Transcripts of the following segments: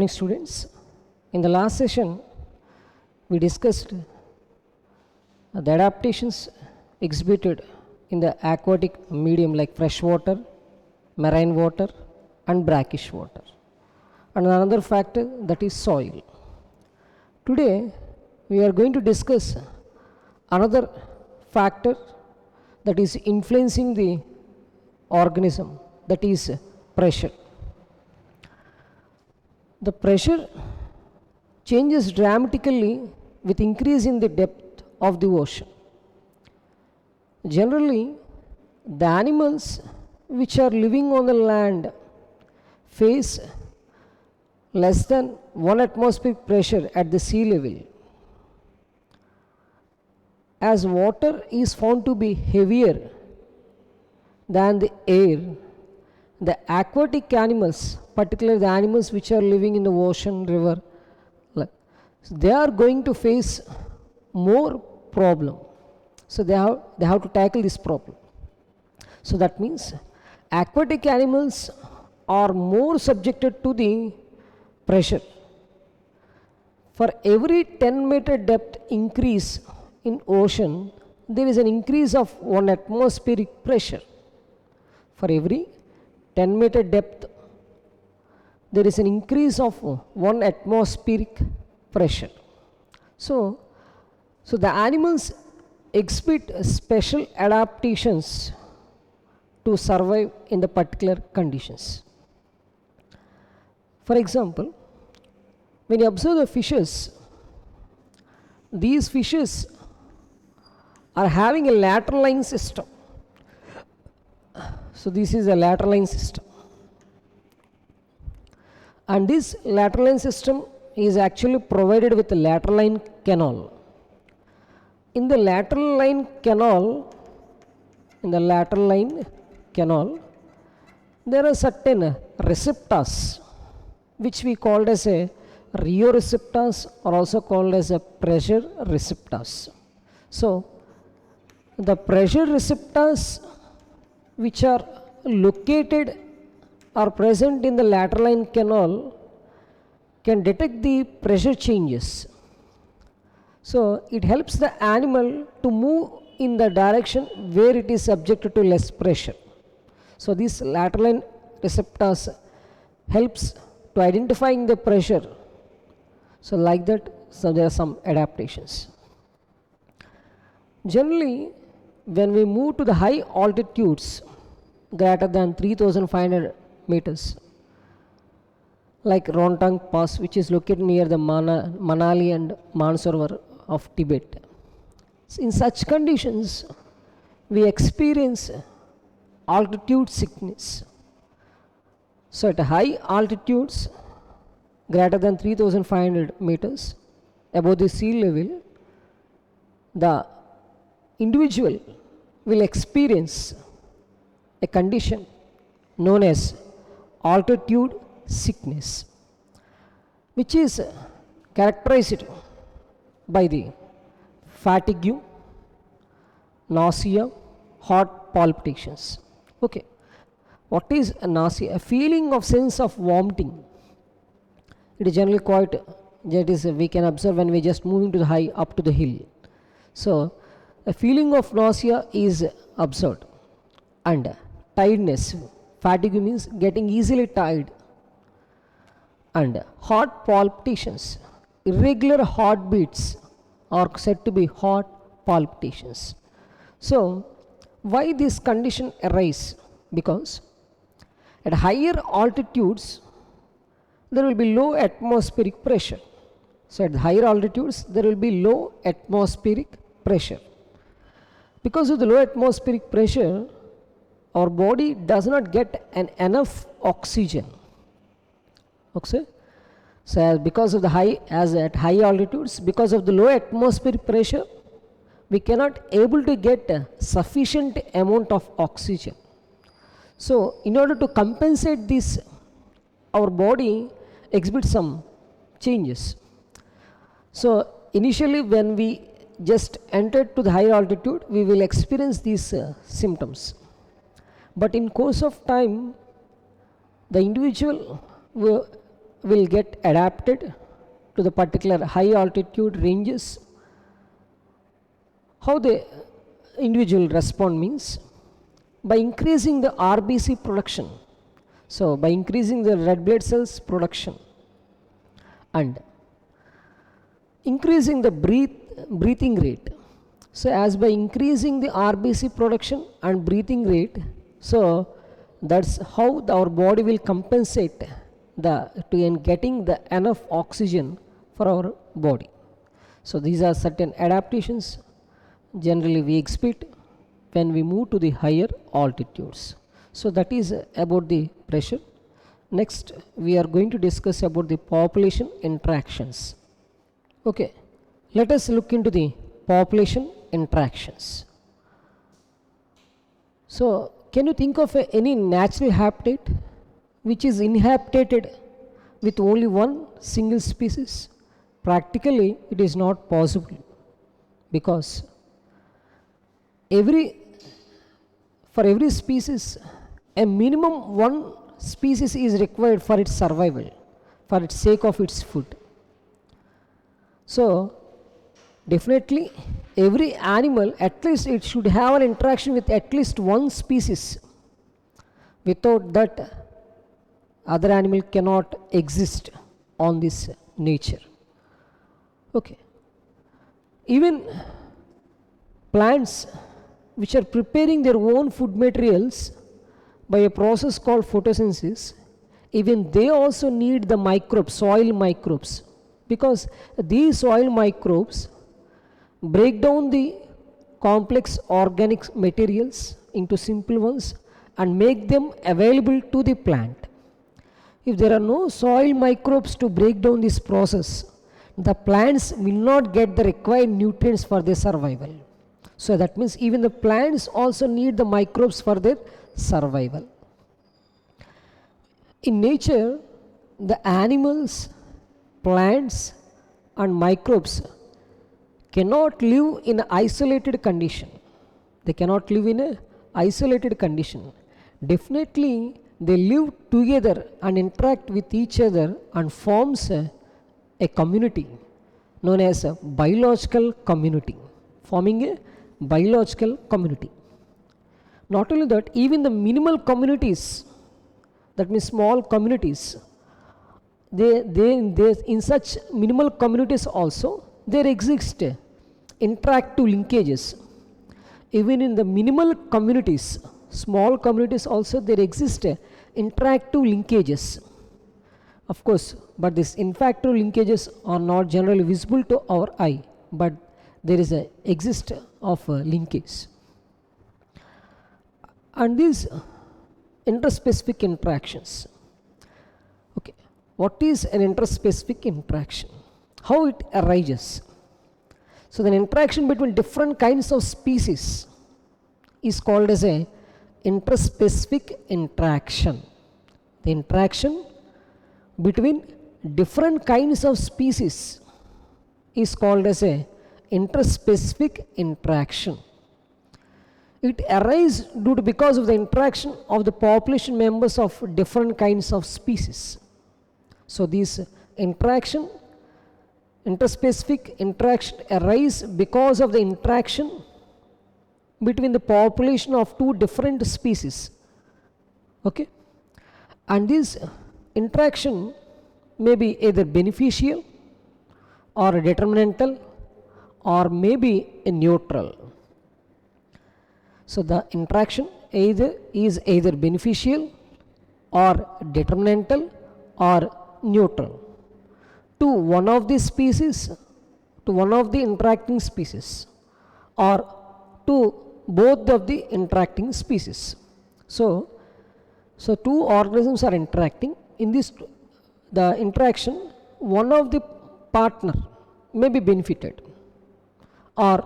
morning, students. In the last session, we discussed the adaptations exhibited in the aquatic medium like fresh water, marine water and brackish water, and another factor that is soil. Today, we are going to discuss another factor that is influencing the organism, that is pressure. The pressure changes dramatically with increase in the depth of the ocean. Generally, the animals which are living on the land face less than 1 atmospheric pressure at the sea level. As water is found to be heavier than the air, the aquatic animals, particularly the animals which are living in the ocean, river, they are going to face more problem. So they have to tackle this problem. So that means aquatic animals are more subjected to the pressure. For every 10-meter depth increase in ocean, there is an increase of 1 atmospheric pressure. For every 10-meter depth, there is an increase of 1 atmospheric pressure. So the animals exhibit special adaptations to survive in the particular conditions. For example, when you observe the fishes, these fishes are having a lateral line system. So this is a lateral line system, and this lateral line system is actually provided with a lateral line canal. In the lateral line canal, there are certain receptors which we called as a rheoreceptors, or also called as a pressure receptors. So the pressure receptors which are located or present in the lateral line canal can detect the pressure changes. So it helps the animal to move in the direction where it is subjected to less pressure. So these lateral line receptors helps to identifying the pressure. So like that, so there are some adaptations. Generally, when we move to the high altitudes greater than 3,500 meters, like Rontang Pass, which is located near the Manali and Mansarovar of Tibet. In such conditions, we experience altitude sickness. So at high altitudes greater than 3,500 meters above the sea level, the individual will experience a condition known as altitude sickness, which is characterized by the fatigue, nausea, heart palpitations. Okay, what is a nausea? A feeling of sense of vomiting. It is generally quite, that is, we can observe when we just moving to the high up to the hill. So a feeling of nausea is observed, and tiredness. Fatigue means getting easily tired, and heart palpitations. Irregular heartbeats are said to be heart palpitations. So why this condition arise? Because at higher altitudes there will be low atmospheric pressure. So at higher altitudes there will be low atmospheric pressure. Because of the low atmospheric pressure, our body does not get enough oxygen. Okay? So because of the at high altitudes, because of the low atmospheric pressure, we cannot able to get a sufficient amount of oxygen. So in order to compensate this, our body exhibits some changes. So initially when we just entered to the higher altitude, we will experience these symptoms. But in course of time, the individual will get adapted to the particular high altitude ranges. How the individual respond means by increasing the RBC production. So by increasing the red blood cells production and increasing the breathing rate. So as by increasing the RBC production and breathing rate, so that's how our body will compensate in getting the enough oxygen for our body. So these are certain adaptations generally we expect when we move to the higher altitudes. So that is about the pressure. Next we are going to discuss about the population interactions. Okay, let us look into the population interactions. So can you think of any natural habitat which is inhabited with only one single species? Practically it is not possible, because for every species a minimum one species is required for its survival, for its sake of its food. So definitely every animal, at least it should have an interaction with at least one species. Without that, other animal cannot exist on this nature. Okay. Even plants which are preparing their own food materials by a process called photosynthesis, even they also need the microbes, soil microbes, because these soil microbes break down the complex organic materials into simple ones and make them available to the plant. If there are no soil microbes to break down this process, the plants will not get the required nutrients for their survival. So that means even the plants also need the microbes for their survival. In nature, the animals, plants and microbes cannot live in an isolated condition. They cannot live in an isolated condition. Definitely they live together and interact with each other and forms a community known as a biological community, forming a biological community. Not only that, even the minimal communities, that means small communities, they in such minimal communities also there exist interactive linkages. Even in the minimal communities, small communities also, there exist interactive linkages. Of course, but these interactive linkages are not generally visible to our eye, but there is a exist of linkage. And these interspecific interactions. Okay, what is an interspecific interaction? How it arises? So the interaction between different kinds of species is called as a interspecific interaction. The interaction between different kinds of species is called as a interspecific interaction. It arises because of the interaction of the population members of different kinds of species. So these interspecific interaction arise because of the interaction between the population of two different species. Okay, and this interaction may be either beneficial or detrimental or maybe a neutral. So the interaction is either beneficial or detrimental or neutral to one of the species, to one of the interacting species, or to both of the interacting species. So two organisms are interacting. In this, the interaction, one of the partner may be benefited, or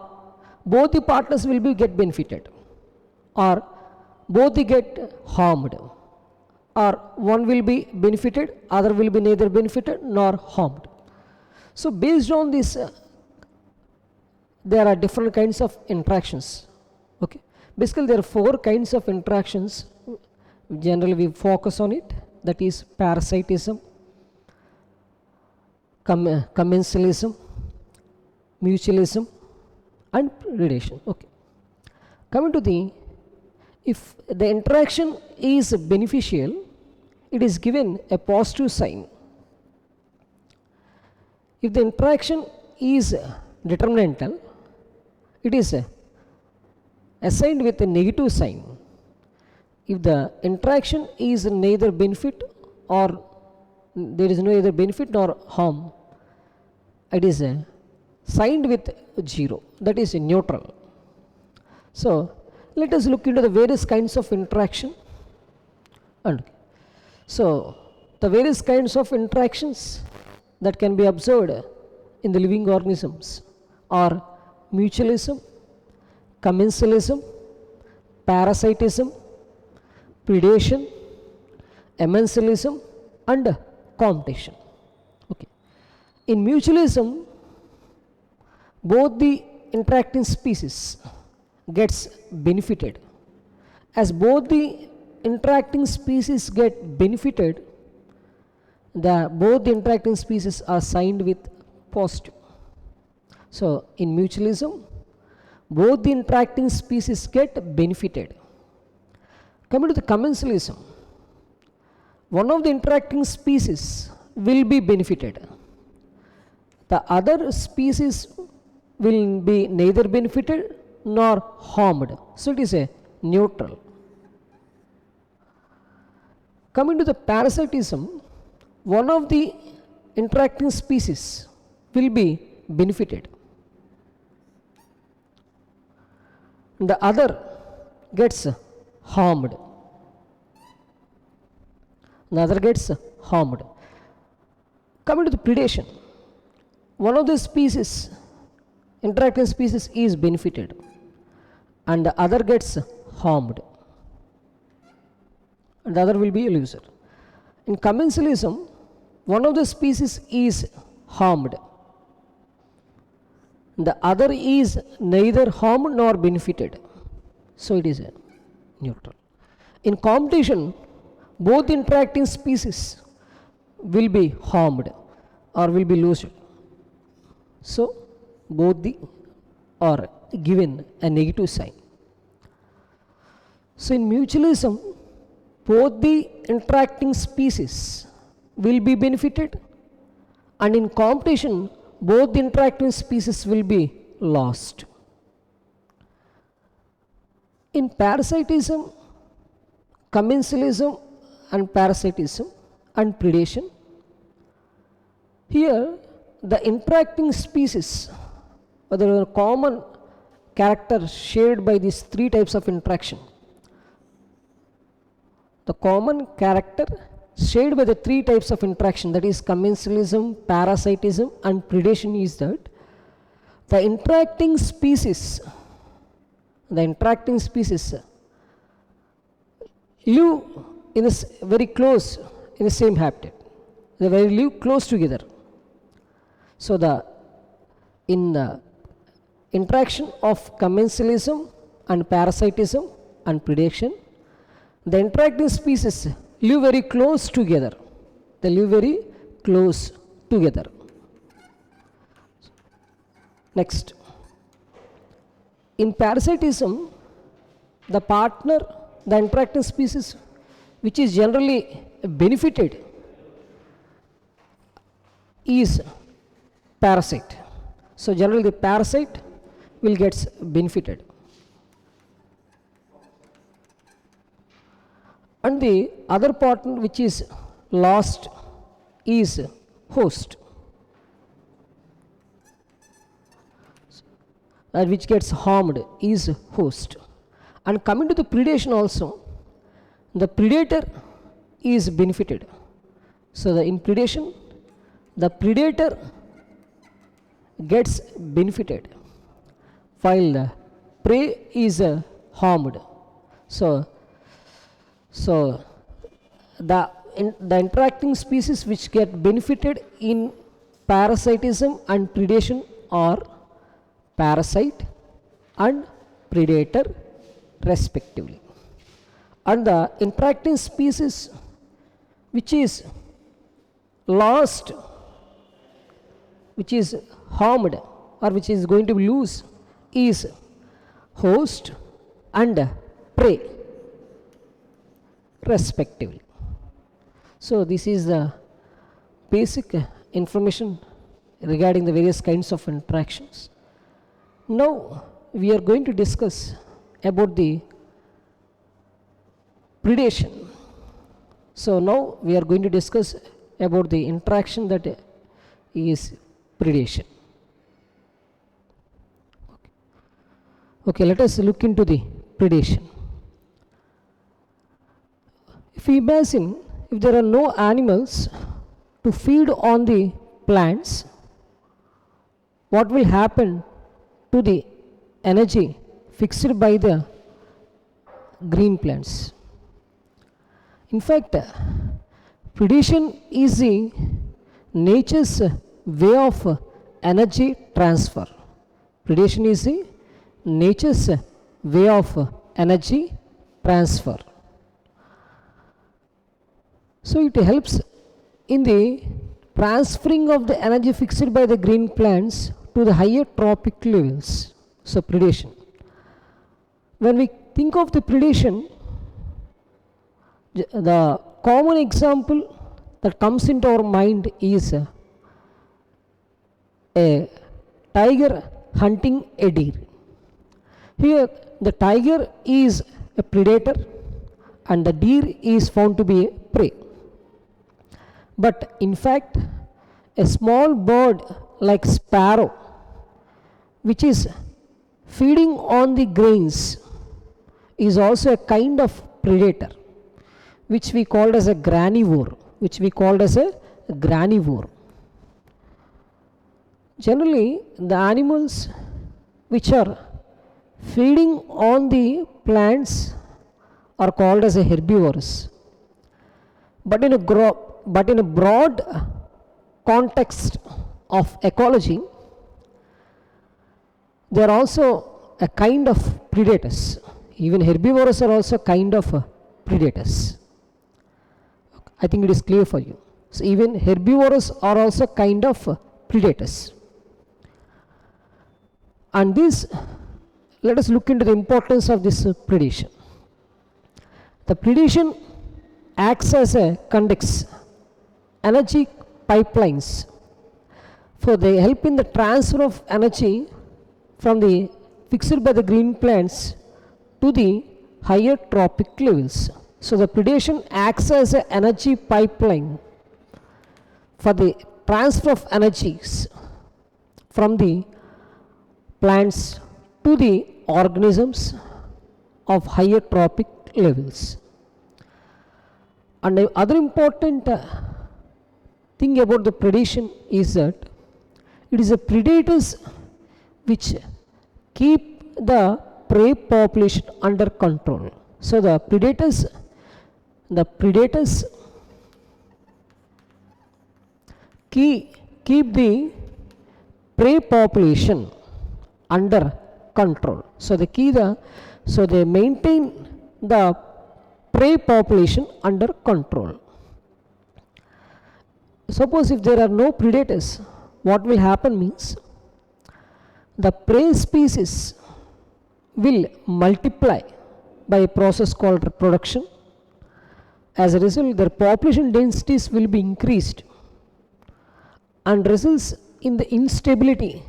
both the partners will be get benefited, or both they get harmed, or one will be benefited, other will be neither benefited nor harmed. So based on this, there are different kinds of interactions. Okay, basically there are 4 kinds of interactions. Generally we focus on it, that is parasitism, commensalism, mutualism and predation. Okay. Coming to the, if the interaction is beneficial, it is given a positive sign. If the interaction is determinantal, it is assigned with a negative sign. If the interaction is neither benefit or there is no either benefit nor harm, it is signed with 0, that is neutral. So let us look into the various kinds of interaction. And so the various kinds of interactions that can be observed in the living organisms are mutualism, commensalism, parasitism, predation, emmensialism and competition. Okay. In mutualism, both the interacting species gets benefited. As both the interacting species get benefited, both the interacting species are signed with positive. So in mutualism, both the interacting species get benefited. Coming to the commensalism, one of the interacting species will be benefited. The other species will be neither benefited nor harmed. So it is a neutral. Coming to the parasitism, one of the interacting species will be benefited. The other gets harmed. The other gets harmed. Coming to the predation, one of the species, interacting species is benefited and the other gets harmed. And the other will be a loser. In commensalism, one of the species is harmed. The other is neither harmed nor benefited. So it is a neutral. In competition, both interacting species will be harmed or will be lost. So both the are given a negative sign. So in mutualism, both the interacting species will be benefited, and in competition, both the interacting species will be lost. In parasitism, commensalism and parasitism and predation, here the interacting species, or the common character shared by these three types of interaction. The common character shared by the three types of interaction, that is commensalism, parasitism and predation, is that the interacting species live in a very close in the same habitat. They live close together. So in the interaction of commensalism and parasitism and predation, the interacting species live very close together. They live very close together. Next, in parasitism, the partner, the interacting species which is generally benefited is parasite. So generally the parasite will get benefited. And the other partner which is lost is host, which gets harmed is host. And coming to the predation also, the predator is benefited. So in predation, the predator gets benefited while the prey is harmed. So the interacting species which get benefited in parasitism and predation are parasite and predator respectively. And the interacting species which is lost which is harmed or which is going to lose is host and prey respectively. So this is the basic information regarding the various kinds of interactions. Now we are going to discuss about the predation. So now we are going to discuss about the interaction that is predation. Okay, let us look into the predation. If we imagine if there are no animals to feed on the plants, what will happen to the energy fixed by the green plants? In fact, predation is the nature's way of energy transfer. Predation is the nature's way of energy transfer. So it helps in the transferring of the energy fixed by the green plants to the higher trophic levels. So predation. When we think of the predation, the common example that comes into our mind is a tiger hunting a deer. Here the tiger is a predator and the deer is found to be a prey. But in fact, a small bird like sparrow, which is feeding on the grains, is also a kind of predator, which we called as a granivore. Generally, the animals which are feeding on the plants are called as a herbivores. But in a broad context of ecology, they are also a kind of predators. Even herbivores are also a kind of predators. I think it is clear for you. So even herbivores are also kind of predators. And this, let us look into the importance of this predation. The predation acts as a conducts energy pipelines, for they help in the transfer of energy from the fixed by the green plants to the higher trophic levels. So the predation acts as an energy pipeline for the transfer of energies from the plants to the organisms of higher trophic levels. And the other important thing about the predation is that it is the predators which keep the prey population under control. So the predators keep the prey population under control. So they maintain the prey population under control. Suppose if there are no predators, what will happen means the prey species will multiply by a process called reproduction. As a result, their population densities will be increased and results in the instability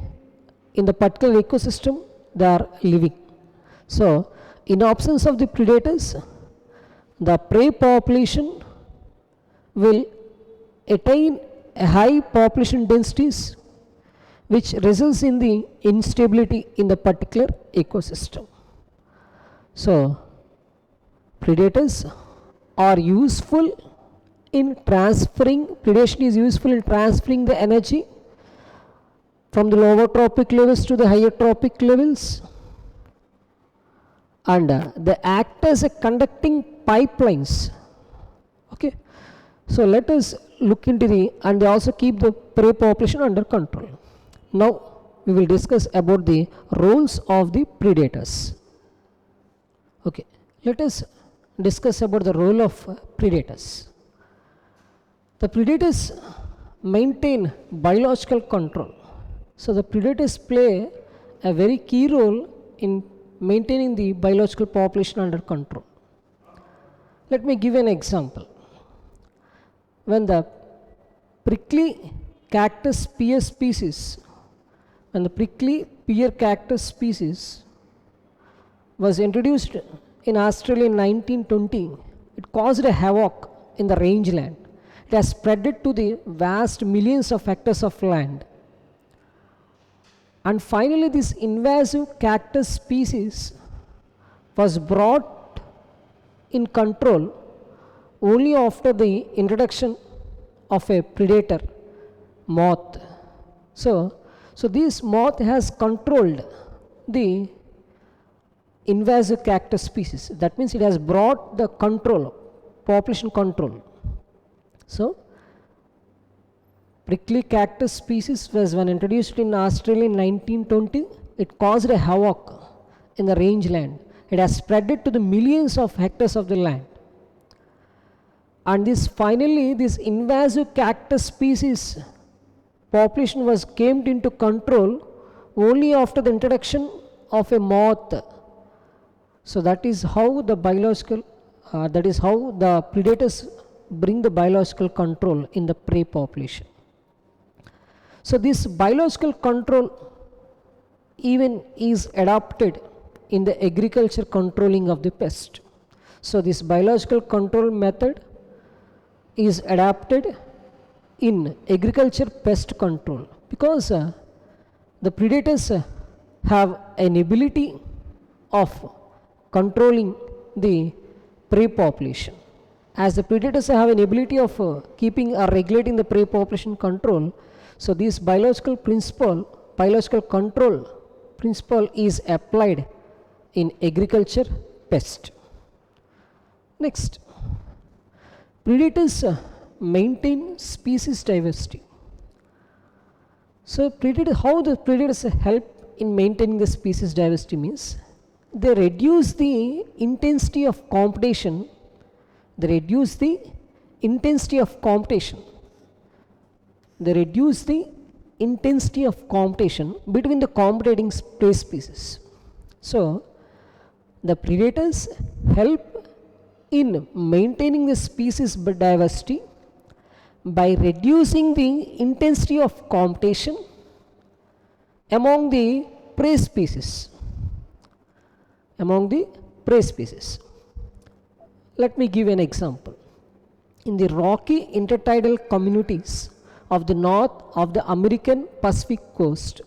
in the particular ecosystem they are living. So in absence of the predators, the prey population will attain a high population densities, which results in the instability in the particular ecosystem. So predators are useful in transferring, predation is useful in transferring the energy from the lower trophic levels to the higher trophic levels, and they act as a conducting pipelines. Okay, so let us look into and they also keep the prey population under control. Now we will discuss about the roles of the predators. Okay, let us discuss about the role of predators. The predators maintain biological control So the predators play a very key role in maintaining the biological population under control. Let me give an example. When the prickly cactus pear species, was introduced in Australia in 1920, it caused a havoc in the rangeland. It has spread it to the vast millions of hectares of land. And finally, this invasive cactus species was brought in control only after the introduction of a predator, moth. So this moth has controlled the invasive cactus species. That means it has brought the control, population control. So prickly cactus species was when introduced in Australia in 1920. It caused a havoc in the rangeland. It has spread it to the millions of hectares of the land. And this invasive cactus species population came into control only after the introduction of a moth. So that is how the predators bring the biological control in the prey population. So this biological control even is adopted in the agriculture controlling of the pest. So this biological control method is adapted in agriculture pest control because the predators have an ability of controlling the prey population. As the predators have an ability of keeping or regulating the prey population control, so this biological control principle is applied in agriculture pest. Next, predators maintain species diversity. So how the predators help in maintaining the species diversity means they reduce the intensity of competition. They reduce the intensity of competition between the competing prey species. So the predators help in maintaining the species diversity by reducing the intensity of competition among the prey species. Let me give an example. In the rocky intertidal communities of the north of the American Pacific coast,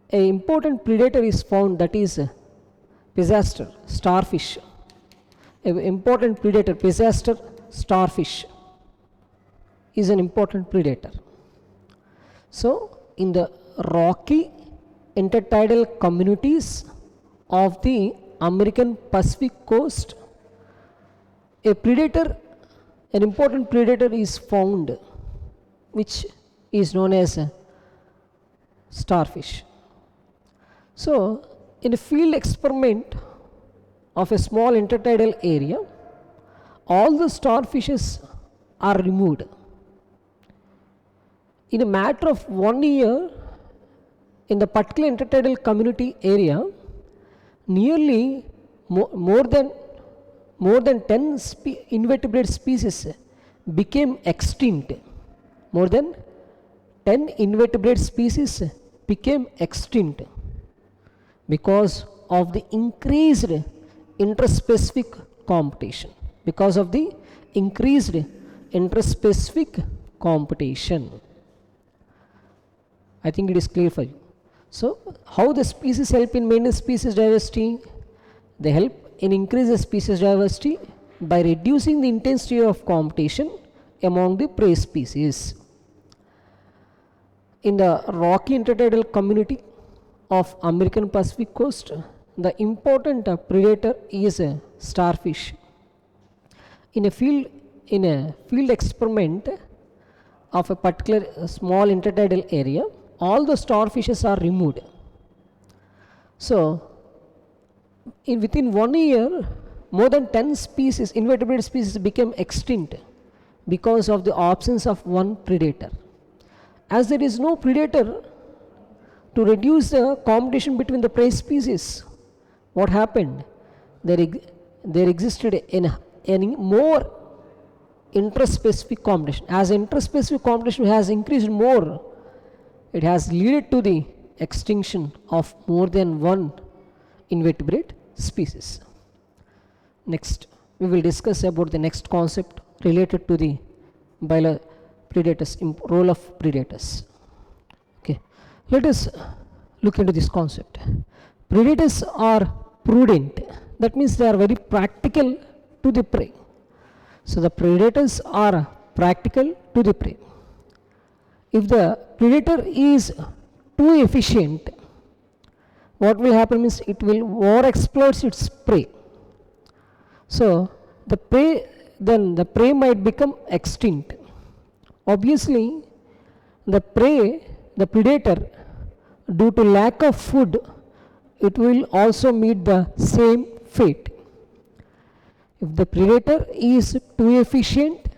an important predator is found, that is Pisaster starfish. An important predator, Pisaster starfish, is an important predator. So in the rocky intertidal communities of the American Pacific coast, an important predator is found, which is known as starfish. So in a field experiment of a small intertidal area, all the starfishes are removed. In a matter of 1 year, in the particular intertidal community area, nearly more than 10 invertebrate species became extinct. More than 10 invertebrate species became extinct because of the increased interspecific competition. I think it is clear for you. So how the species help in maintaining species diversity? They help in increase the species diversity by reducing the intensity of competition among the prey species. In the rocky intertidal community of American Pacific coast, the important predator is a starfish. In a field experiment of a particular small intertidal area, all the starfishes are removed. So within 1 year, more than 10 invertebrate species became extinct because of the absence of one predator. As there is no predator to reduce the competition between the prey species. What happened? There existed any more interspecific competition. As interspecific competition has increased more, it has led to the extinction of more than one invertebrate species. Next, we will discuss about the next concept related to the predators, role of predators. Okay, let us look into this concept. Predators are prudent, that means they are very practical to the prey. So the predators are practical to the prey. If the predator is too efficient, what will happen means it will overexploit its prey. So the prey might become extinct. Obviously, the predator, due to lack of food, it will also meet the same fate. If the predator is too efficient,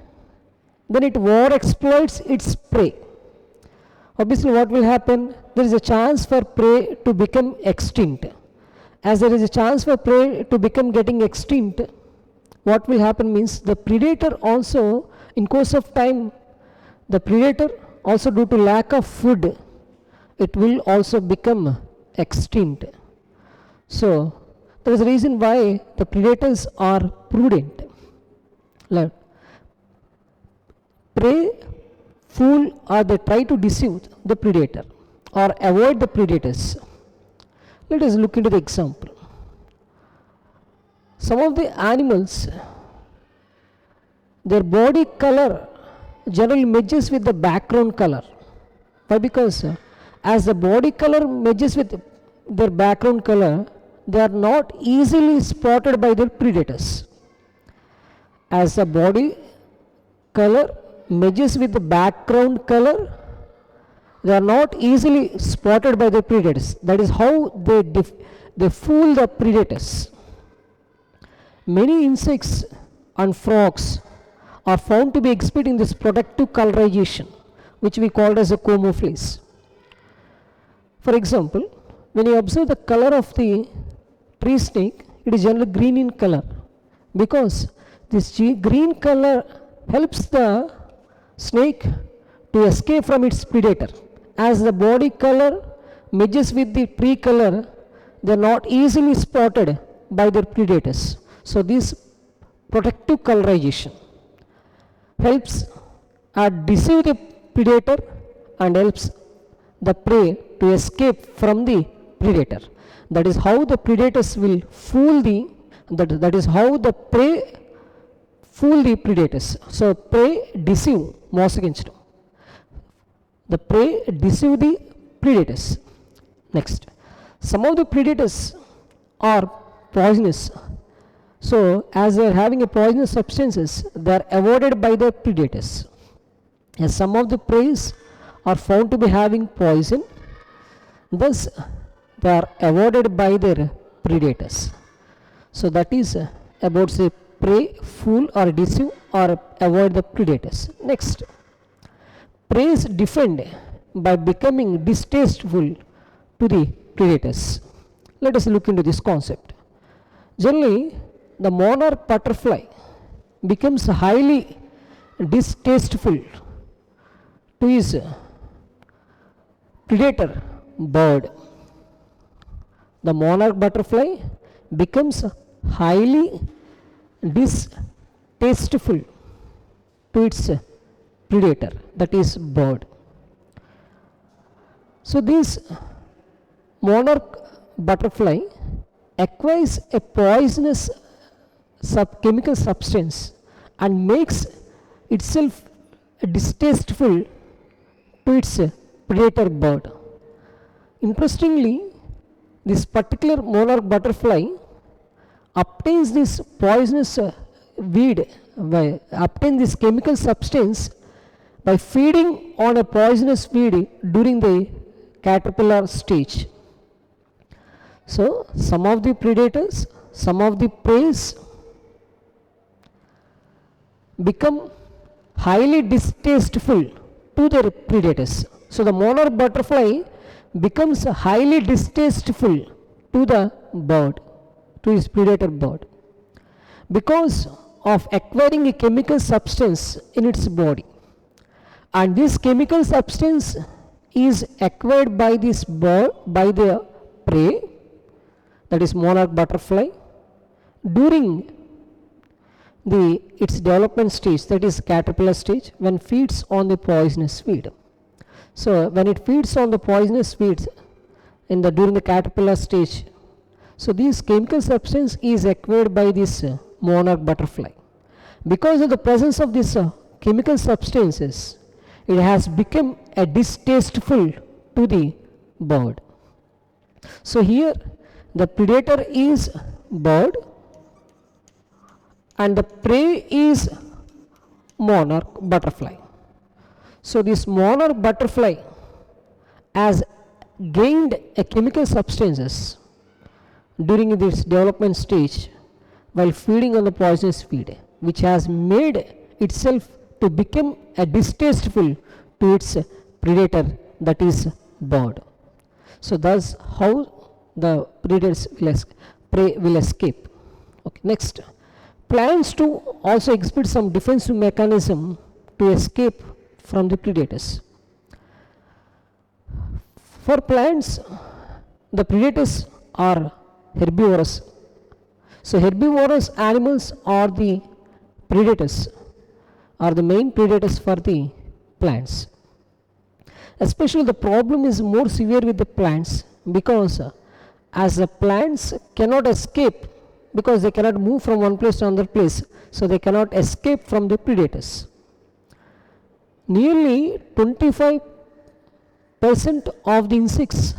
then it overexploits its prey. Obviously, what will happen? There is a chance for prey to become extinct. As there is a chance for prey to become getting extinct, what will happen means the predator also, in course of time, the predator also, due to lack of food, it will also become extinct. So there is a reason why the predators are prudent. Like prey fool or they try to deceive the predator or avoid the predators. Let us look into the example. Some of the animals, their body color generally matches with the background color. Why? Because as the body color matches with their background color, they are not easily spotted by their predators. As the body color matches with the background color, they are not easily spotted by the predators. That is how they fool the predators. Many insects and frogs are found to be exhibiting this protective colorization, which we call as a camouflage. For example, when you observe the color of the tree snake, it is generally green in color, because this green color helps the snake to escape from its predator. As the body color matches with the tree color, they are not easily spotted by their predators. So this protective colorization helps deceive the predator and helps the prey to escape from the predator. That is how the predators will fool that is how the prey fool the predators. So prey deceive mosaginchadam. The prey deceive the predators. Next, some of the predators are poisonous. So as they are having a poisonous substances, they are avoided by the predators. As some of the prey are found to be having poison, thus they are avoided by their predators. So that is about say prey fool or deceive or avoid the predators. Next, prey defend by becoming distasteful to the predators. Let us look into this concept. Generally, the monarch butterfly becomes highly distasteful to his predator bird. The monarch butterfly becomes highly distasteful to its predator, that is bird. So this monarch butterfly acquires a poisonous chemical substance and makes itself distasteful to its predator bird. Interestingly, this particular monarch butterfly obtains this poisonous obtains this chemical substance by feeding on a poisonous weed during the caterpillar stage. So some of the predators, some of the prey become highly distasteful to their predators. So the monarch butterfly becomes highly distasteful to the bird, to his predator bird, because of acquiring a chemical substance in its body. And this chemical substance is acquired by this bird, by the prey, that is monarch butterfly, during its development stage, that is caterpillar stage, when feeds on the poisonous weed. So when it feeds on the poisonous weeds during the caterpillar stage, so this chemical substance is acquired by this monarch butterfly. Because of the presence of this chemical substances, it has become a distasteful to the bird. So here the predator is bird and the prey is monarch butterfly. So this monarch butterfly has gained a chemical substances during this development stage while feeding on the poisonous weed, which has made itself to become a distasteful to its predator, that is bird. So thus how the predators prey will escape. Okay, next, plants too also exhibit some defensive mechanism to escape from the predators. For plants, the predators are herbivorous. So herbivorous animals are the predators, are the main predators for the plants. Especially the problem is more severe with the plants, because as the plants cannot escape, because they cannot move from one place to another place, so they cannot escape from the predators. Nearly 25% of the insects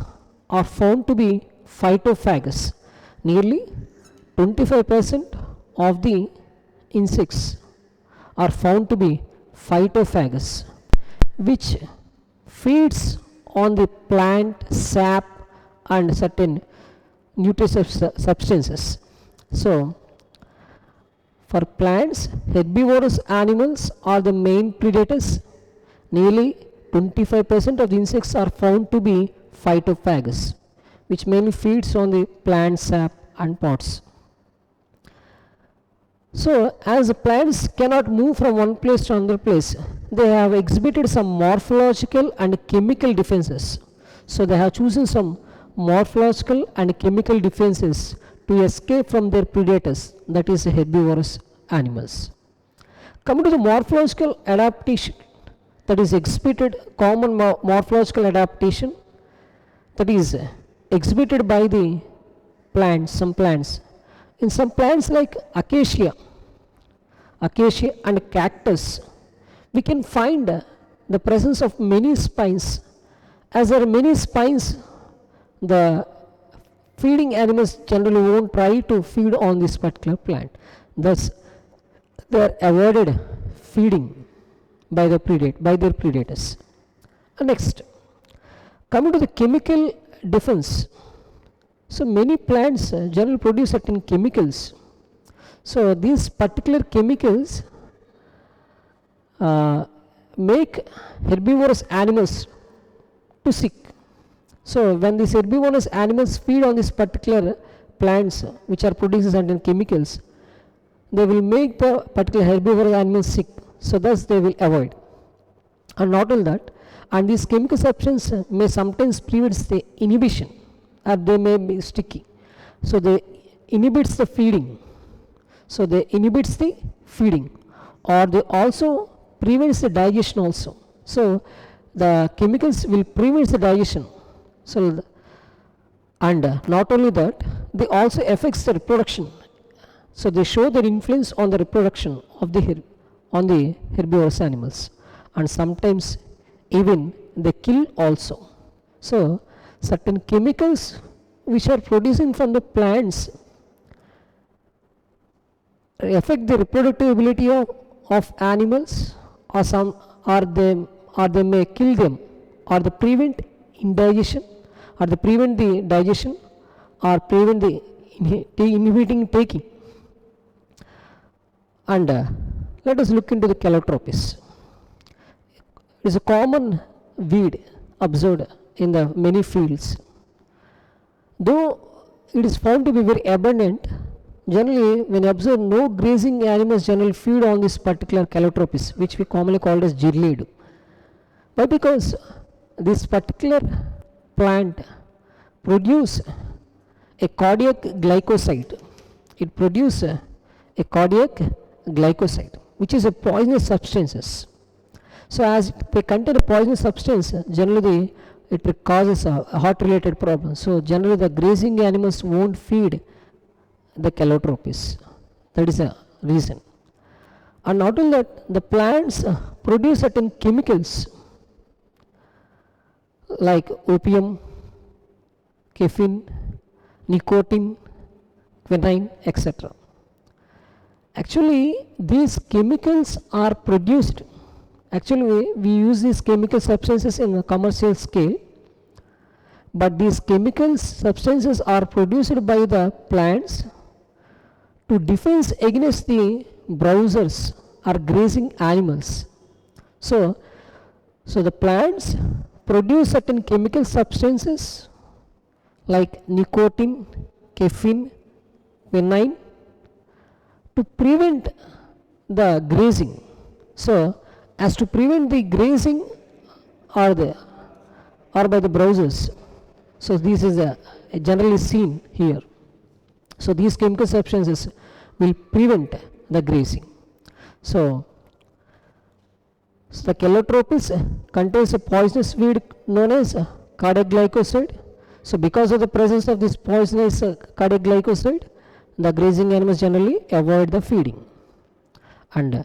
are found to be phytophagous. Nearly 25% of the insects are found to be phytophagous, which feeds on the plant sap and certain nutritious substances. So for plants, herbivorous animals are the main predators. Nearly 25% of the insects are found to be phytophagous, which mainly feeds on the plant sap and pods. So as the plants cannot move from one place to another place, they have exhibited some morphological and chemical defenses. So they have chosen some morphological and chemical defenses to escape from their predators, that is herbivorous animals. Coming to the morphological adaptation, that is exhibited common morphological adaptation, that is exhibited by the plants, some plants. In some plants like acacia and cactus, we can find the presence of many spines. As there are many spines, the feeding animals generally won't try to feed on this particular plant. Thus, they are avoided feeding by their predators. Next, coming to the chemical defense. So many plants generally produce certain chemicals. So these particular chemicals make herbivorous animals to sick. So when these herbivorous animals feed on these particular plants which are producing certain chemicals, they will make the particular herbivorous animals sick. So thus they will avoid. And not only that, and these chemical substances may sometimes prevent the inhibition, or they may be sticky. So they inhibits the feeding. So they inhibits the feeding, or they also prevents the digestion also. So the chemicals will prevent the digestion. So and not only that, they also affects the reproduction. So they show their influence on the reproduction of the herbivorous animals, and sometimes even they kill also. So certain chemicals which are producing from the plants affect the reproductive ability of animals, or they may kill them, or they prevent indigestion, or they prevent the digestion, or prevent the inhibiting taking. And let us look into the Calotropis. It is a common weed observed in the many fields. Though it is found to be very abundant, generally when you observe, no grazing animals generally feed on this particular Calotropis, which we commonly call as Jirliid. Why? Because this particular plant produce a cardiac glycoside. It produces a cardiac glycoside, which is a poisonous substances. So as they contain a poisonous substance, generally it causes a heart-related problem. So generally the grazing animals won't feed the Calotropis. That is a reason. And not only that, the plants produce certain chemicals like opium, caffeine, nicotine, quinine, etc. Actually, these chemicals are produced. Actually, we use these chemical substances in a commercial scale, but these chemical substances are produced by the plants to defend against the browsers or grazing animals. So the plants produce certain chemical substances like nicotine, caffeine, quinine to prevent the grazing. So as to prevent the grazing or by the browsers. So this is generally seen here. So these chemical substances will prevent the grazing. So the Calotropis contains a poisonous weed known as cardiac glycoside. So because of the presence of this poisonous cardiac glycoside, the grazing animals generally avoid the feeding. And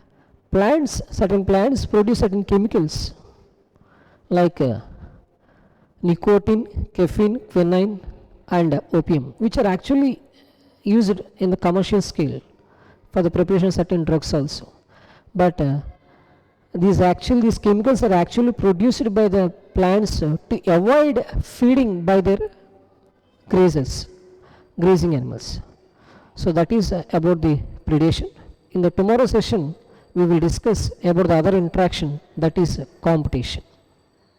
certain plants produce certain chemicals like nicotine, caffeine, quinine and opium, which are actually used in the commercial scale for the preparation of certain drugs also. But these chemicals are actually produced by the plants to avoid feeding by their grazing animals. So that is about the predation. In the tomorrow session, we will discuss about the other interaction, that is competition.